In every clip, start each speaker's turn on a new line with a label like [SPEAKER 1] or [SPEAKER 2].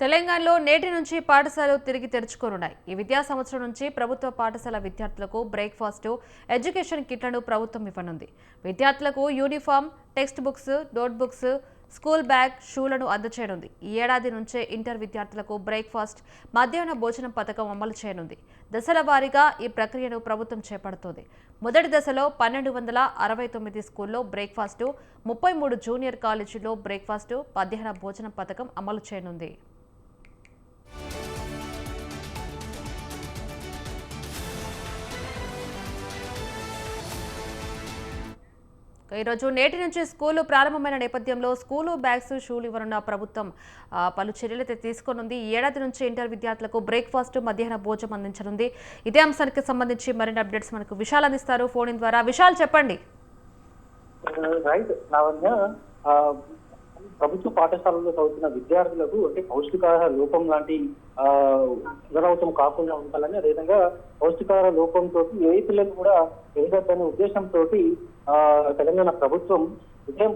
[SPEAKER 1] తెలంగాణలో నేటి నుంచి పాఠశాలలు తిరిగి తెరుచుకోనున్నాయి. ఈ విద్యా సంవత్సరం నుంచి ప్రభుత్వ పాఠశాల విద్యార్థులకు బ్రేక్ఫాస్ట్, ఎడ్యుకేషన్ కిట్లను ప్రభుత్వం ఇవ్వనుంది. విద్యార్థులకు uniform, text books, note books, school bag, షూలను అందచేయనుంది. ఈ ఏడాది నుంచే ఇంటర్ విద్యార్థులకు బ్రేక్ఫాస్ట్, మధ్యాహ్న భోజనం పథకం అమలు చేయనుంది. దశల వారీగా ఈ ప్రక్రియను ప్రభుత్వం చేపడుతోంది. మొదటి దశలో 1269 స్కూల్లో బ్రేక్ఫాస్టు, 33 జూనియర్ కాలేజీల్లో బ్రేక్ఫాస్టు, మధ్యాహ్న భోజనం పథకం అమలు చేయనుంది. ఈరోజు నేటి నుంచి స్కూలు ప్రారంభమైన నేపథ్యంలో స్కూలు బ్యాగ్స్, షూలు ఇవ్వనున్న ప్రభుత్వం పలు చర్యలైతే తీసుకోనుంది. ఈ ఏడాది నుంచి ఇంటర్ విద్యార్థులకు బ్రేక్ఫాస్ట్, మధ్యాహ్న భోజనం అందించనుంది. ఇదే అంశానికి సంబంధించి మరిన్ని అప్డేట్స్ మనకు విశాల్ అందిస్తారు ఫోన్ ఇన్ ద్వారా. విశాల్, చెప్పండి.
[SPEAKER 2] ప్రభుత్వ పాఠశాలలో చదువుతున్న విద్యార్థులకు అంటే పౌష్టికాహార లోపం లాంటి పునరావృతం కాకుండా ఉండాలని, అదేవిధంగా పౌష్టికాహార లోపంతో ఏ పిల్లలు కూడా ఎదగద్దనే ఉద్దేశంతో తెలంగాణ ప్రభుత్వం ఉదయం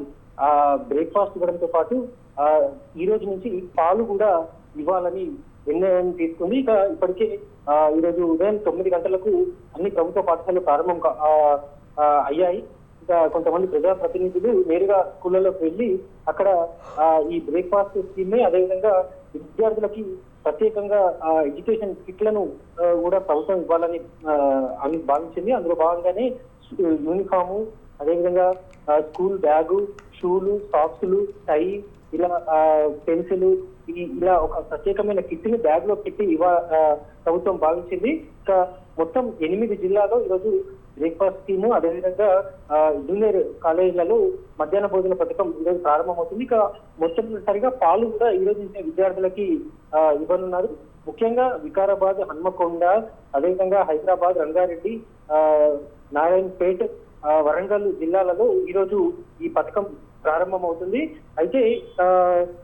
[SPEAKER 2] బ్రేక్ఫాస్ట్ ఇవ్వడంతో పాటు ఈ రోజు నుంచి పాలు కూడా ఇవ్వాలని నిర్ణయం తీసుకుంది. ఇక ఇప్పటికే ఈ రోజు ఉదయం 9 గంటలకు అన్ని ప్రభుత్వ పాఠశాలలు ప్రారంభం అయ్యాయి. ఇంకా కొంతమంది ప్రజా ప్రతినిధులు నేరుగా స్కూళ్లలోకి వెళ్లి అక్కడ ఈ బ్రేక్ఫాస్ట్ స్కీమ్ ని, అదేవిధంగా విద్యార్థులకి ప్రత్యేకంగా ఎడ్యుకేషన్ కిట్లను కూడా ప్రభుత్వం ఇవ్వాలని భావించింది. అందులో భాగంగానే యూనిఫాము, అదేవిధంగా స్కూల్ బ్యాగు, షూలు, సాక్స్లు, టై, ఇలా పెన్సిల్, ఇలా ఒక ప్రత్యేకమైన కిట్ ని బ్యాగ్ లో పెట్టి ప్రభుత్వం భావించింది. ఇంకా మొత్తం 8 జిల్లాలో ఈరోజు బ్రేక్ఫాస్ట్ స్కీమ్, అదేవిధంగా జూనియర్ కాలేజీలలో మధ్యాహ్న భోజన పథకం ఈరోజు ప్రారంభమవుతుంది. ఇక మొట్టమొదటిసారిగా పాలు కూడా ఈ రోజు నుంచి విద్యార్థులకి ఇవ్వనున్నారు. ముఖ్యంగా వికారాబాద్, హన్మకొండ, అదేవిధంగా హైదరాబాద్, రంగారెడ్డి, నారాయణపేట్, వరంగల్ జిల్లాలలో ఈరోజు ఈ పథకం ప్రారంభమవుతుంది. అయితే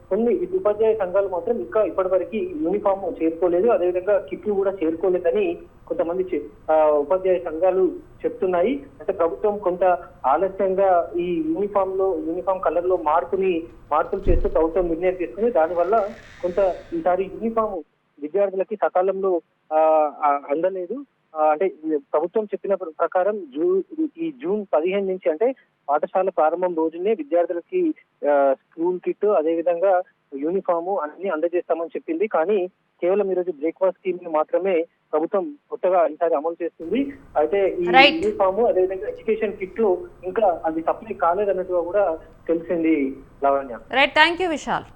[SPEAKER 2] కొన్ని ఉపాధ్యాయ సంఘాలు మాత్రం ఇంకా ఇప్పటి వరకు యూనిఫామ్ చేరుకోలేదు, అదేవిధంగా కిట్లు కూడా చేరుకోలేదని కొంతమంది ఉపాధ్యాయ సంఘాలు చెప్తున్నాయి. అంటే ప్రభుత్వం కొంత ఆలస్యంగా ఈ యూనిఫామ్ కలర్ లో మార్పులు చేస్తూ ప్రభుత్వం నిర్ణయం తీసుకుంది. దానివల్ల కొంత ఈసారి యూనిఫామ్ విద్యార్థులకి సకాలంలో అందలేదు. అంటే ప్రభుత్వం చెప్పిన ప్రకారం ఈ జూన్ 15 నుంచి, అంటే పాఠశాల ప్రారంభం రోజునే విద్యార్థులకి స్కూల్ కిట్, అదేవిధంగా యూనిఫాము అన్ని అందజేస్తామని చెప్పింది. కానీ కేవలం ఈరోజు బ్రేక్ఫాస్ట్ స్కీమ్ ని మాత్రమే ప్రభుత్వం కొత్తగా ఈసారి అమలు చేస్తుంది. అయితే ఈ యూనిఫాము, అదేవిధంగా ఎడ్యుకేషన్ కిట్లు ఇంకా అది సప్లై కాలేదన్నట్టుగా కూడా తెలిసింది. Lavanya.
[SPEAKER 1] Right, thank you Vishal.